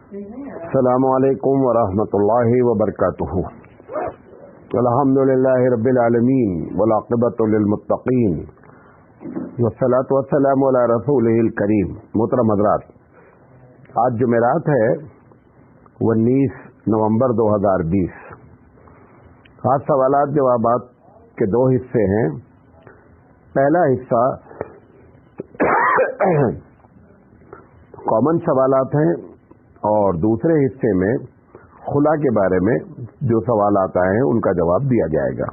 السلام علیکم ورحمۃ اللہ وبرکاتہ. الحمدللہ رب العالمین والعاقبۃ للمتقین والصلاۃ والسلام علی رسولہ الکریم. محترم حضرات، آج جمعرات ہے 19 نومبر 2020. آج سوالات جوابات کے دو حصے ہیں. پہلا حصہ کامن سوالات ہیں اور دوسرے حصے میں خلا کے بارے میں جو سوالات آئے ہیں ان کا جواب دیا جائے گا.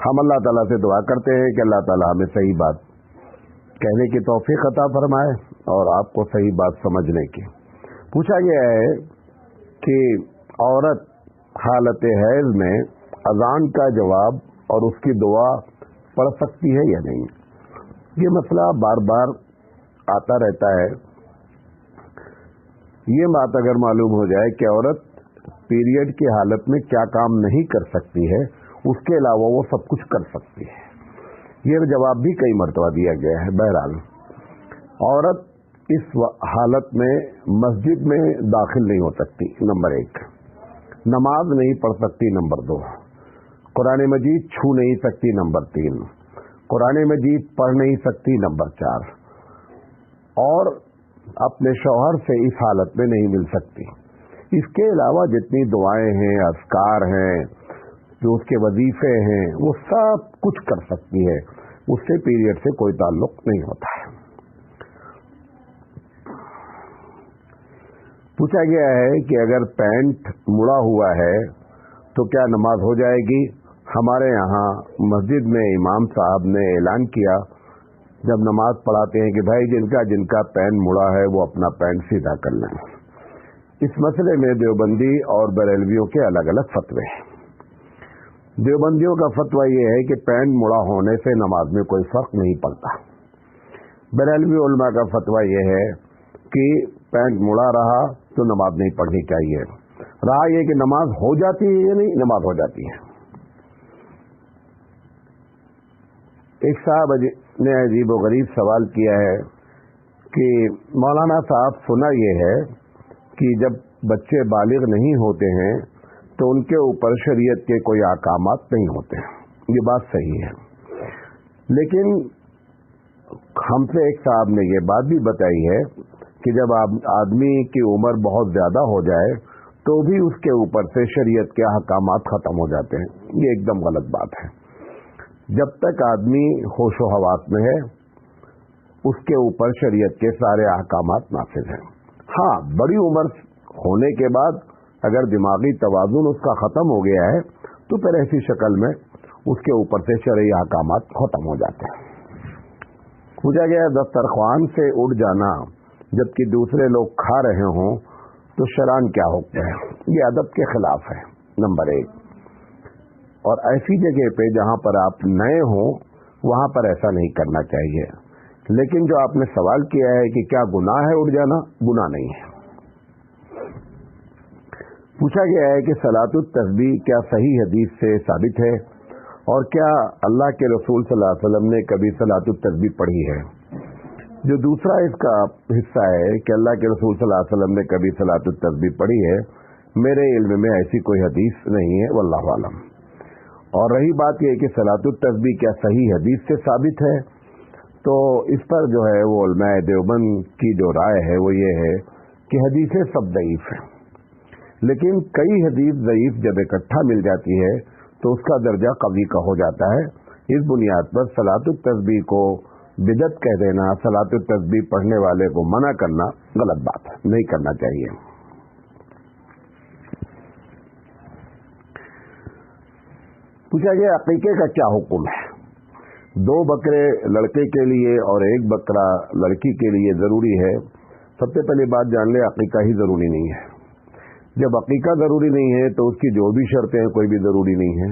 ہم اللہ تعالیٰ سے دعا کرتے ہیں کہ اللہ تعالیٰ ہمیں صحیح بات کہنے کی توفیق عطا فرمائے اور آپ کو صحیح بات سمجھنے کی. پوچھا گیا ہے کہ عورت حالت حیض میں اذان کا جواب اور اس کی دعا پڑھ سکتی ہے یا نہیں. یہ مسئلہ بار بار آتا رہتا ہے. یہ بات اگر معلوم ہو جائے کہ عورت پیریڈ کی حالت میں کیا کام نہیں کر سکتی ہے، اس کے علاوہ وہ سب کچھ کر سکتی ہے. یہ جواب بھی کئی مرتبہ دیا گیا ہے. بہرحال عورت اس حالت میں مسجد میں داخل نہیں ہو سکتی، نمبر 1. نماز نہیں پڑھ سکتی، نمبر 2. قرآن مجید چھو نہیں سکتی، نمبر 3. قرآن مجید پڑھ نہیں سکتی، نمبر 4. اور اپنے شوہر سے اس حالت میں نہیں مل سکتی. اس کے علاوہ جتنی دعائیں ہیں، اذکار ہیں، جو اس کے وظیفے ہیں، وہ سب کچھ کر سکتی ہے. اس سے پیریڈ سے کوئی تعلق نہیں ہوتا ہے. پوچھا گیا ہے کہ اگر پینٹ مڑا ہوا ہے تو کیا نماز ہو جائے گی. ہمارے یہاں مسجد میں امام صاحب نے اعلان کیا جب نماز پڑھاتے ہیں کہ بھائی جن کا پین مڑا ہے وہ اپنا پین سیدھا کر لیں. اس مسئلے میں دیوبندی اور بریلویوں کے الگ الگ فتوے ہیں. دیوبندیوں کا فتویٰ یہ ہے کہ پین مڑا ہونے سے نماز میں کوئی فرق نہیں پڑتا. بریلوی علماء کا فتویٰ یہ ہے کہ پین مڑا رہا تو نماز نہیں پڑھنی چاہیے. رہا یہ کہ نماز ہو جاتی ہے یا نہیں، نماز ہو جاتی ہے. ایک صاحب نے عجیب و غریب سوال کیا ہے کہ مولانا صاحب، سنا یہ ہے کہ جب بچے بالغ نہیں ہوتے ہیں تو ان کے اوپر شریعت کے کوئی احکامات نہیں ہوتے. یہ بات صحیح ہے، لیکن ہم سے ایک صاحب نے یہ بات بھی بتائی ہے کہ جب آدمی کی عمر بہت زیادہ ہو جائے تو بھی اس کے اوپر سے شریعت کے احکامات ختم ہو جاتے ہیں. یہ ایک دم غلط بات ہے. جب تک آدمی ہوش و حواس میں ہے اس کے اوپر شریعت کے سارے احکامات نافذ ہیں. ہاں، بڑی عمر ہونے کے بعد اگر دماغی توازن اس کا ختم ہو گیا ہے تو پھر ایسی شکل میں اس کے اوپر سے شرعی احکامات ختم ہو جاتے ہیں. پوچھا گیا دسترخوان سے اٹھ جانا جبکہ دوسرے لوگ کھا رہے ہوں تو شرعاً کیا حکم ہے. یہ ادب کے خلاف ہے، نمبر 1. اور ایسی جگہ پہ جہاں پر آپ نئے ہوں وہاں پر ایسا نہیں کرنا چاہیے. لیکن جو آپ نے سوال کیا ہے کہ کیا گناہ ہے اٹھ جانا، گناہ نہیں ہے. پوچھا گیا ہے کہ صلاۃ التسبیح کیا صحیح حدیث سے ثابت ہے اور کیا اللہ کے رسول صلی اللہ علیہ وسلم نے کبھی صلاۃ التسبیح پڑھی ہے. جو دوسرا اس کا حصہ ہے کہ اللہ کے رسول صلی اللہ علیہ وسلم نے کبھی صلاۃ التسبیح پڑھی ہے، میرے علم میں ایسی کوئی حدیث نہیں ہے، واللہ اعلم. اور رہی بات یہ کہ صلاۃ التسبیح کیا صحیح حدیث سے ثابت ہے، تو اس پر جو ہے وہ علماء دیوبند کی جو رائے ہے وہ یہ ہے کہ حدیثیں سب ضعیف ہیں، لیکن کئی حدیث ضعیف جب اکٹھا مل جاتی ہے تو اس کا درجہ قوی کا ہو جاتا ہے. اس بنیاد پر صلاۃ التسبیح کو بدعت کہہ دینا، صلاۃ التسبیح پڑھنے والے کو منع کرنا غلط بات ہے، نہیں کرنا چاہیے. پوچھا گیا عقیقے کا کیا حکم ہے. 2 بکرے لڑکے کے لیے اور 1 بکرا لڑکی کے لیے ضروری ہے. سب سے پہلی بات جان لے، عقیقہ ہی ضروری نہیں ہے. جب عقیقہ ضروری نہیں ہے تو اس کی جو بھی شرطیں ہیں کوئی بھی ضروری نہیں ہے.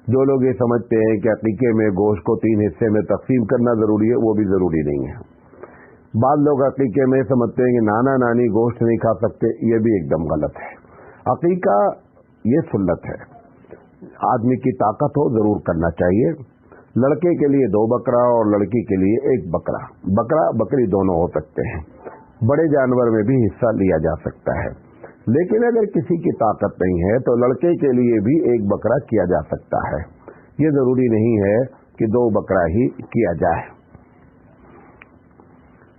جو لوگ یہ سمجھتے ہیں کہ عقیقے میں گوشت کو 3 حصے میں تقسیم کرنا ضروری ہے، وہ بھی ضروری نہیں ہے. بعض لوگ عقیقے میں سمجھتے ہیں کہ نانا نانی گوشت نہیں کھا سکتے، یہ بھی ایک دم غلط ہے. عقیقہ یہ سنت ہے، آدمی کی طاقت ہو ضرور کرنا چاہیے. لڑکے کے لیے 2 بکرا اور لڑکی کے لیے 1 بکرا. بکرا بکری دونوں ہو سکتے ہیں. بڑے جانور میں بھی حصہ لیا جا سکتا ہے. لیکن اگر کسی کی طاقت نہیں ہے تو لڑکے کے لیے بھی ایک بکرا کیا جا سکتا ہے، یہ ضروری نہیں ہے کہ 2 بکرا ہی کیا جائے۔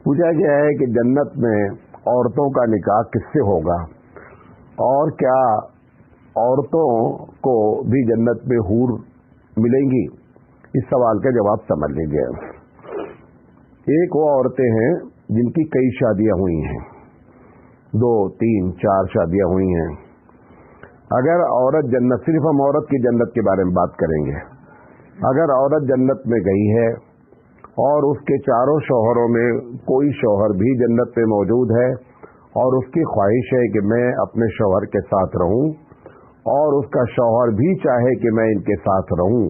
پوچھا گیا ہے کہ جنت میں عورتوں کا نکاح کس سے ہوگا، اور کیا عورتوں کو بھی جنت میں حور ملیں گی؟ اس سوال کا جواب سمجھ لیجیے۔ ایک وہ عورتیں ہیں جن کی کئی شادیاں ہوئی ہیں، 2 3 4 شادیاں ہوئی ہیں۔ اگر عورت جنت، صرف ہم عورت کی جنت کے بارے میں بات کریں گے، اگر عورت جنت میں گئی ہے اور اس کے چاروں شوہروں میں کوئی شوہر بھی جنت میں موجود ہے اور اس کی خواہش ہے کہ میں اپنے شوہر کے ساتھ رہوں اور اس کا شوہر بھی چاہے کہ میں ان کے ساتھ رہوں،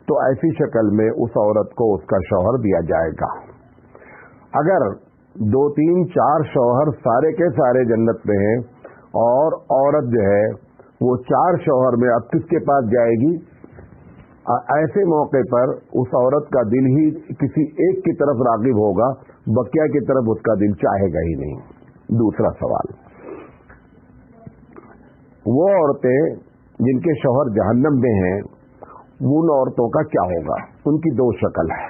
تو ایسی شکل میں اس عورت کو اس کا شوہر دیا جائے گا۔ اگر 2 3 4 شوہر سارے کے سارے جنت میں ہیں اور عورت جو ہے وہ 4 شوہر میں اب کس کے پاس جائے گی؟ ایسے موقع پر اس عورت کا دل ہی کسی ایک کی طرف راغب ہوگا، بقیہ کی طرف اس کا دل چاہے گا ہی نہیں۔ دوسرا سوال، وہ عورتیں جن کے شوہر جہنم میں ہیں، ان عورتوں کا کیا ہوگا؟ ان کی 2 شکل ہے۔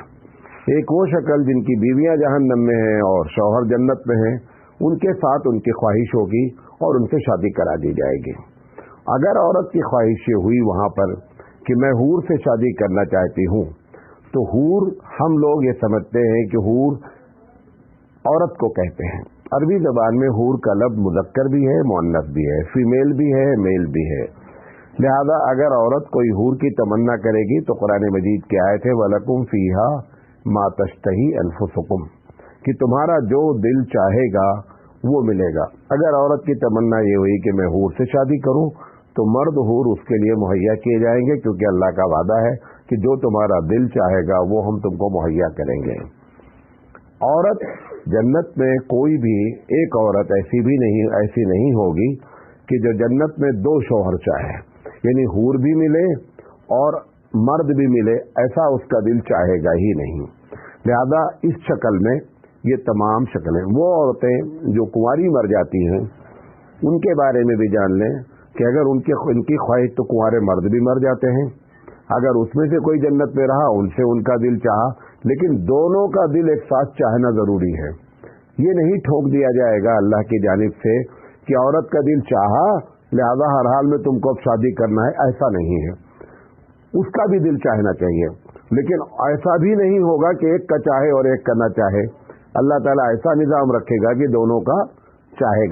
ایک وہ شکل جن کی بیویاں جہنم میں ہیں اور شوہر جنت میں ہیں، ان کے ساتھ ان کی خواہش ہوگی اور ان سے شادی کرا دی جائے گی۔ اگر عورت کی خواہش یہ ہوئی وہاں پر کہ میں حور سے شادی کرنا چاہتی ہوں، تو حور ہم لوگ یہ سمجھتے ہیں کہ حور عورت کو کہتے ہیں۔ عربی زبان میں حور کا لفظ مذکر بھی ہے، مؤنث بھی ہے، فیمیل بھی ہے، میل بھی ہے۔ لہذا اگر عورت کوئی حور کی تمنا کرے گی تو قرآن مجید کی آیت ہے وَلَكُمْ فِيهَا مَا تَشْتَهِي أَنفُسُكُمْ، کہ تمہارا جو دل چاہے گا وہ ملے گا۔ اگر عورت کی تمنا یہ ہوئی کہ میں حور سے شادی کروں تو مرد حور اس کے لیے مہیا کیے جائیں گے، کیونکہ اللہ کا وعدہ ہے کہ جو تمہارا دل چاہے گا وہ ہم تم کو مہیا کریں گے۔ عورت جنت میں کوئی بھی ایک عورت ایسی نہیں ہوگی کہ جو جنت میں 2 شوہر چاہے، یعنی حور بھی ملے اور مرد بھی ملے، ایسا اس کا دل چاہے گا ہی نہیں۔ لہذا اس شکل میں یہ تمام شکلیں، وہ عورتیں جو کنواری مر جاتی ہیں ان کے بارے میں بھی جان لیں کہ اگر ان کی خواہش تو کنوارے مرد بھی مر جاتے ہیں، اگر اس میں سے کوئی جنت میں رہا ان سے ان کا دل چاہا، لیکن دونوں کا دل ایک ساتھ چاہنا ضروری ہے۔ یہ نہیں ٹھوک دیا جائے گا اللہ کی جانب سے کہ عورت کا دل چاہا لہذا ہر حال میں تم کو اب شادی کرنا ہے، ایسا نہیں ہے۔ اس کا بھی دل چاہنا چاہیے، لیکن ایسا بھی نہیں ہوگا کہ ایک کا چاہے اور ایک کا نہ چاہے۔ اللہ تعالیٰ ایسا نظام رکھے گا کہ دونوں کا چاہے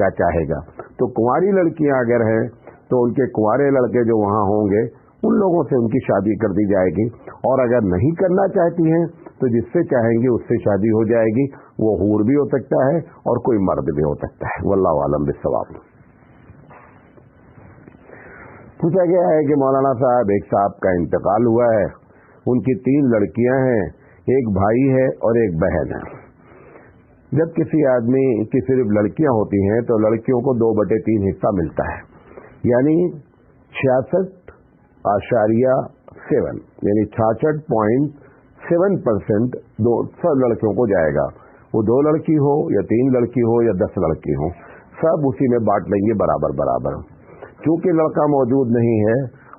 گا۔ تو کنواری لڑکیاں اگر ہیں تو ان کے کنوارے لڑکے جو وہاں ہوں گے ان لوگوں سے ان کی شادی کر دی جائے گی، اور اگر نہیں کرنا چاہتی ہیں تو جس سے چاہیں گی اس سے شادی ہو جائے گی، وہ حور بھی ہو سکتا ہے اور کوئی مرد بھی ہو سکتا ہے۔ واللہ عالم بالصواب۔ پوچھا گیا ہے کہ مولانا صاحب، ایک صاحب کا انتقال ہوا ہے، ان کی 3 لڑکیاں ہیں، ایک بھائی ہے اور ایک بہن ہے۔ جب کسی آدمی کی صرف لڑکیاں ہوتی ہیں تو لڑکیوں کو 2/3 حصہ ملتا ہے، یعنی 66.7 یعنی 66.7% سب لڑکیوں کو جائے گا۔ وہ 2 لڑکی ہو یا 3 لڑکی ہو یا 10 لڑکی ہو، سب اسی میں بانٹ لیں گے برابر۔ چونکہ لڑکا موجود نہیں ہے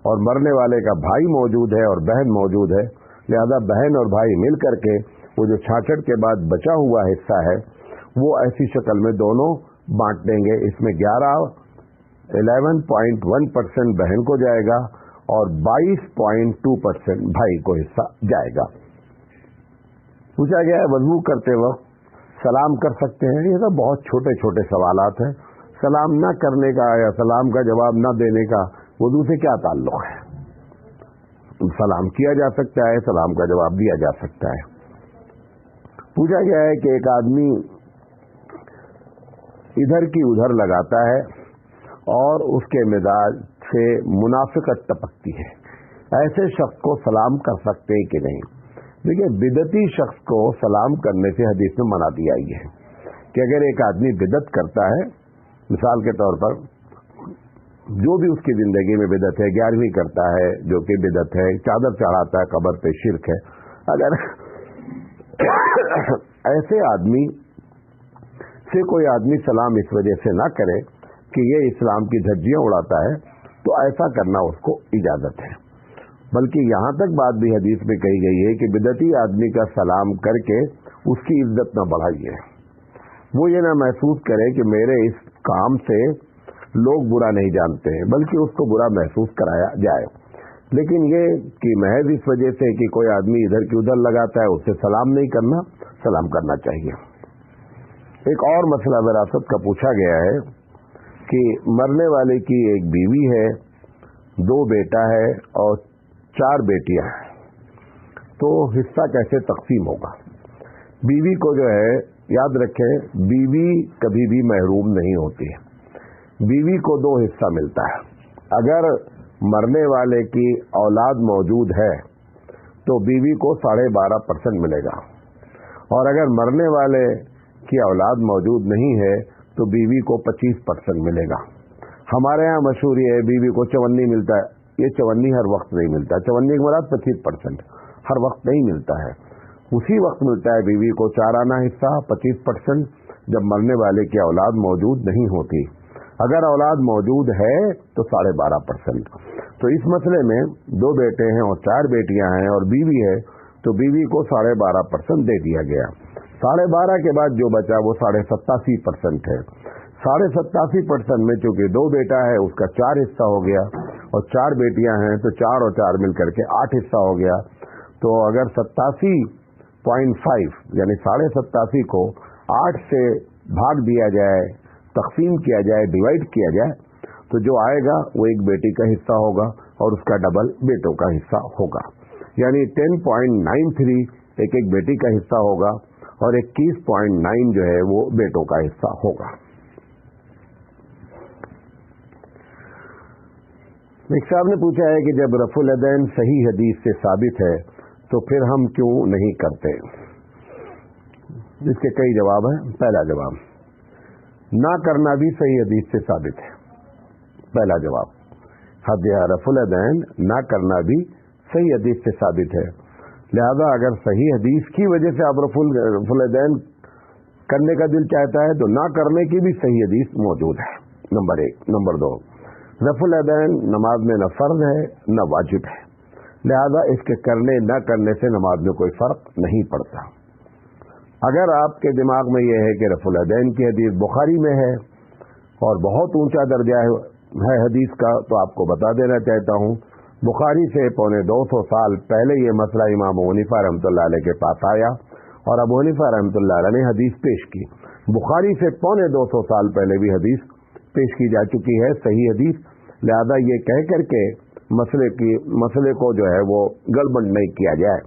اور مرنے والے کا بھائی موجود ہے اور بہن موجود ہے، لہذا بہن اور بھائی مل کر کے وہ جو 66 کے بعد بچا ہوا حصہ ہے وہ ایسی شکل میں دونوں بانٹ دیں گے۔ اس میں 11.1% بہن کو جائے گا اور 22.2% بھائی کو حصہ جائے گا۔ پوچھا گیا ہے وضو کرتے وقت سلام کر سکتے ہیں؟ یہ تو بہت چھوٹے چھوٹے سوالات ہیں۔ سلام نہ کرنے کا یا سلام کا جواب نہ دینے کا وضو سے کیا تعلق ہے؟ سلام کیا جا سکتا ہے، سلام کا جواب دیا جا سکتا ہے۔ پوچھا گیا ہے کہ ایک آدمی ادھر کی ادھر لگاتا ہے اور اس کے مزاج سے منافقت ٹپکتی ہے، ایسے شخص کو سلام کر سکتے کہ نہیں؟ دیکھیے، بدعتی شخص کو سلام کرنے سے حدیث میں منع دیا ہے کہ اگر ایک آدمی بدعت کرتا ہے، مثال کے طور پر جو بھی اس کی زندگی میں بدعت ہے، 11ویں کرتا ہے جو کہ بدعت ہے، چادر چڑھاتا ہے قبر پہ، شرک ہے، اگر ایسے آدمی سے کوئی آدمی سلام اس وجہ سے نہ کرے کہ یہ اسلام کی دھجیاں اڑاتا ہے تو ایسا کرنا اس کو اجازت ہے. بلکہ یہاں تک بات بھی حدیث میں کہی گئی ہے کہ بدعتی آدمی کا سلام کر کے اس کی عزت نہ بڑھائیے. وہ یہ نہ محسوس کرے کہ میرے اس کام سے لوگ برا نہیں جانتے ہیں، بلکہ اس کو برا محسوس کرایا جائے. لیکن یہ کہ محض اس وجہ سے کہ کوئی آدمی ادھر کی ادھر لگاتا ہے اس سے سلام نہیں کرنا، سلام کرنا چاہیے. ایک اور مسئلہ وراثت کا پوچھا گیا ہے کہ مرنے والے کی ایک بیوی ہے، 2 بیٹا ہے اور 4 بیٹیاں ہیں، تو حصہ کیسے تقسیم ہوگا؟ بیوی کو جو ہے، یاد رکھیں بیوی کبھی بھی محروم نہیں ہوتی ہے. بیوی کو 2 حصہ ملتا ہے. اگر مرنے والے کی اولاد موجود ہے تو بیوی کو 12.5% ملے گا، اور اگر مرنے والے کی اولاد موجود نہیں ہے تو بیوی کو 25% ملے گا. ہمارے ہاں مشہور یہ ہے بیوی کو 54 ملتا ہے. یہ 54 ہر وقت نہیں ملتا. 54 کے مراد 25% ہر وقت نہیں ملتا ہے. اسی وقت ملتا ہے بیوی کو 4 آنا حصہ 25% جب مرنے والے کی اولاد موجود نہیں ہوتی. اگر اولاد موجود ہے تو 12.5%. تو اس مسئلے میں 2 بیٹے ہیں اور 4 بیٹیاں ہیں اور بیوی ہے تو بیوی کو 12.5% دے دیا گیا. 12.5 کے بعد جو بچا وہ 87.5% ہے. 87.5% میں چونکہ 2 بیٹا ہے اس کا 4 حصہ ہو گیا اور 4 بیٹیاں ہیں تو 4 اور 4 مل کر کے 8 حصہ ہو گیا. تو اگر 87.5 یعنی 87.5 کو 8 سے بھاگ دیا جائے، تقسیم کیا جائے، ڈیوائڈ کیا جائے تو جو آئے گا وہ ایک بیٹی کا حصہ ہوگا اور اس کا ڈبل بیٹوں کا حصہ ہوگا. یعنی 10.93 ایک بیٹی کا حصہ ہوگا اور 21.9 جو ہے وہ بیٹوں کا حصہ ہوگا. ایک صاحب نے پوچھا ہے کہ جب رفع الیدین صحیح حدیث سے ثابت ہے تو پھر ہم کیوں نہیں کرتے؟ اس کے کئی جواب ہیں. پہلا جواب، نہ کرنا بھی صحیح حدیث سے ثابت ہے. پہلا جواب، رفع الیدین نہ کرنا بھی صحیح حدیث سے ثابت ہے. لہذا اگر صحیح حدیث کی وجہ سے آپ رفع الیدین کرنے کا دل چاہتا ہے تو نہ کرنے کی بھی صحیح حدیث موجود ہے. نمبر 1. نمبر 2، رفع الیدین نماز میں نہ فرض ہے نہ واجب ہے، لہذا اس کے کرنے نہ کرنے سے نماز میں کوئی فرق نہیں پڑتا. اگر آپ کے دماغ میں یہ ہے کہ رفع الیدین کی حدیث بخاری میں ہے اور بہت اونچا درجہ ہے حدیث کا، تو آپ کو بتا دینا چاہتا ہوں بخاری سے 250 سال پہلے یہ مسئلہ امام ابو حنیفہ رحمۃ اللہ علیہ کے پاس آیا اور ابو حنیفہ رحمۃ اللہ علیہ نے حدیث پیش کی. بخاری سے 250 سال پہلے بھی حدیث پیش کی جا چکی ہے، صحیح حدیث. لہذا یہ کہہ کر کے مسئلے کو جو ہے وہ گڑبڑ نہیں کیا جائے.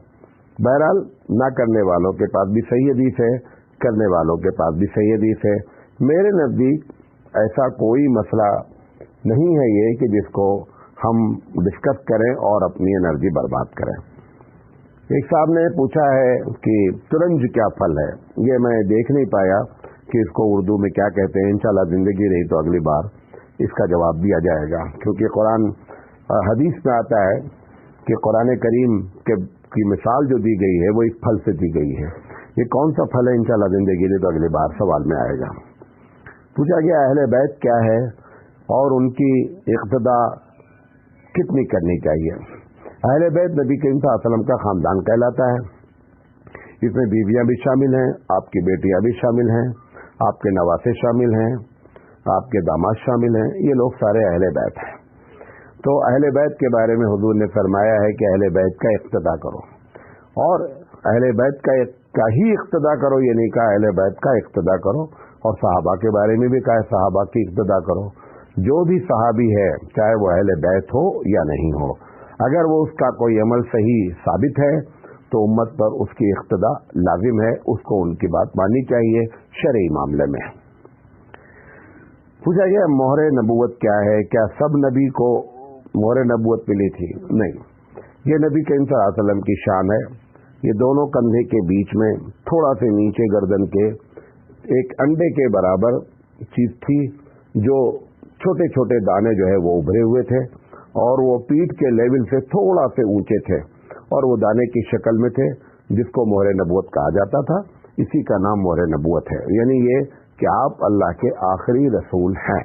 بہرحال نہ کرنے والوں کے پاس بھی صحیح حدیث ہے، کرنے والوں کے پاس بھی صحیح حدیث ہے. میرے نزدیک ایسا کوئی مسئلہ نہیں ہے یہ کہ جس کو ہم ڈسکس کریں اور اپنی انرجی برباد کریں. ایک صاحب نے پوچھا ہے کہ ترنج کیا پھل ہے؟ یہ میں دیکھ نہیں پایا کہ اس کو اردو میں کیا کہتے ہیں. انشاءاللہ زندگی رہی تو اگلی بار اس کا جواب دیا جائے گا، کیونکہ قرآن حدیث میں آتا ہے کہ قرآن کریم کی مثال جو دی گئی ہے وہ اس پھل سے دی گئی ہے. یہ کون سا پھل ہے؟ انشاءاللہ زندگی رہی تو اگلی بار سوال میں آئے گا. پوچھا گیا اہل بیت کیا ہے اور ان کی اقتدا کتنی کرنی چاہیے. اہل بیت نبی کریم صلی اللہ علیہ وسلم کا خاندان کہلاتا ہے. اس میں بیویاں بھی شامل ہیں، آپ کی بیٹیاں بھی شامل ہیں، آپ کے نواسے شامل ہیں، آپ کے داماد شامل ہیں. یہ لوگ سارے اہل بیت ہیں. تو اہل بیت کے بارے میں حضور نے فرمایا ہے کہ اہل بیت کا اقتدا کرو، اور اہل بیت کا ہی اقتدا کرو، یہ نہیں کہا اہل بیت کا اقتدا کرو. اور صحابہ کے بارے میں بھی کہا صحابہ کی اقتدا کرو. جو بھی صحابی ہے چاہے وہ اہل بیت ہو یا نہیں ہو، اگر وہ اس کا کوئی عمل صحیح ثابت ہے تو امت پر اس کی اقتدا لازم ہے، اس کو ان کی بات ماننی چاہیے شرعی معاملے میں. پوچھا گیا مہر نبوت کیا ہے؟ کیا سب نبی کو مہر نبوت ملی تھی؟ نہیں، یہ نبی کریم صلی اللہ علیہ وسلم کی شان ہے. یہ دونوں کندھے کے بیچ میں تھوڑا سے نیچے گردن کے ایک انڈے کے برابر چیز تھی، جو چھوٹے چھوٹے دانے جو ہے وہ ابھرے ہوئے تھے اور وہ پیٹھ کے لیول سے تھوڑا سے اونچے تھے اور وہ دانے کی شکل میں تھے، جس کو مہر نبوت کہا جاتا تھا. اسی کا نام مہر نبوت ہے. یعنی یہ کہ آپ اللہ کے آخری رسول ہیں.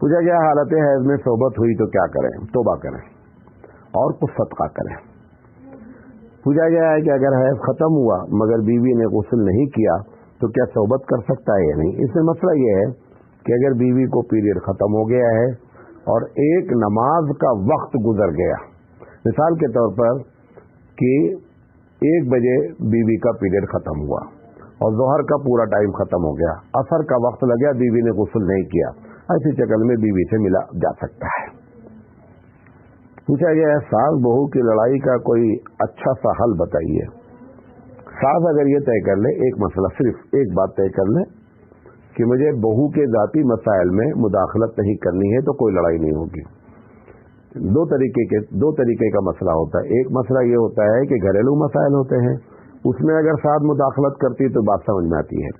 پوچھا گیا حالت حیض میں صحبت ہوئی تو کیا کریں؟ توبہ کریں اور کچھ صدقہ کریں۔ پوچھا گیا ہے کہ اگر حیض ختم ہوا مگر بیوی نے غسل نہیں کیا تو کیا صحبت کر سکتا ہے یا نہیں؟ اس میں مسئلہ یہ ہے کہ اگر بیوی کو پیریڈ ختم ہو گیا ہے اور ایک نماز کا وقت گزر گیا، مثال کے طور پر کہ 1 بجے بیوی کا پیریڈ ختم ہوا اور ظہر کا پورا ٹائم ختم ہو گیا، عصر کا وقت لگا، بیوی نے غسل نہیں کیا، ایسی شکل میں بیوی سے ملا جا سکتا ہے۔ پوچھا گیا ہے ساس بہو کی لڑائی کا کوئی اچھا سا حل بتائیے۔ ساس اگر یہ طے کر لے، ایک مسئلہ صرف ایک بات طے کر لے کہ مجھے بہو کے ذاتی مسائل میں مداخلت نہیں کرنی ہے تو کوئی لڑائی نہیں ہوگی۔ دو طریقے کا مسئلہ ہوتا ہے۔ ایک مسئلہ یہ ہوتا ہے کہ گھریلو مسائل ہوتے ہیں، اس میں اگر ساتھ مداخلت کرتی تو بات سمجھ میں آتی ہے،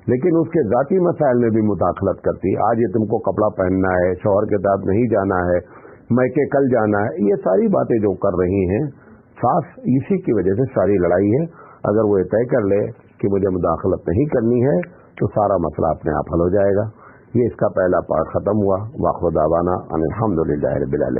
لیکن اس کے ذاتی مسائل میں بھی مداخلت کرتی، آج یہ تم کو کپڑا پہننا ہے، شوہر کے ساتھ نہیں جانا ہے، میکے کل جانا ہے، یہ ساری باتیں جو کر رہی ہیں ساس، اسی کی وجہ سے ساری لڑائی ہے۔ اگر وہ طے کر لے کہ مجھے مداخلت نہیں کرنی ہے تو سارا مسئلہ اپنے آپ حل ہو جائے گا۔ یہ اس کا پہلا پارٹ ختم ہوا۔ واخر دعوانا ان الحمدللہ رب العالمین۔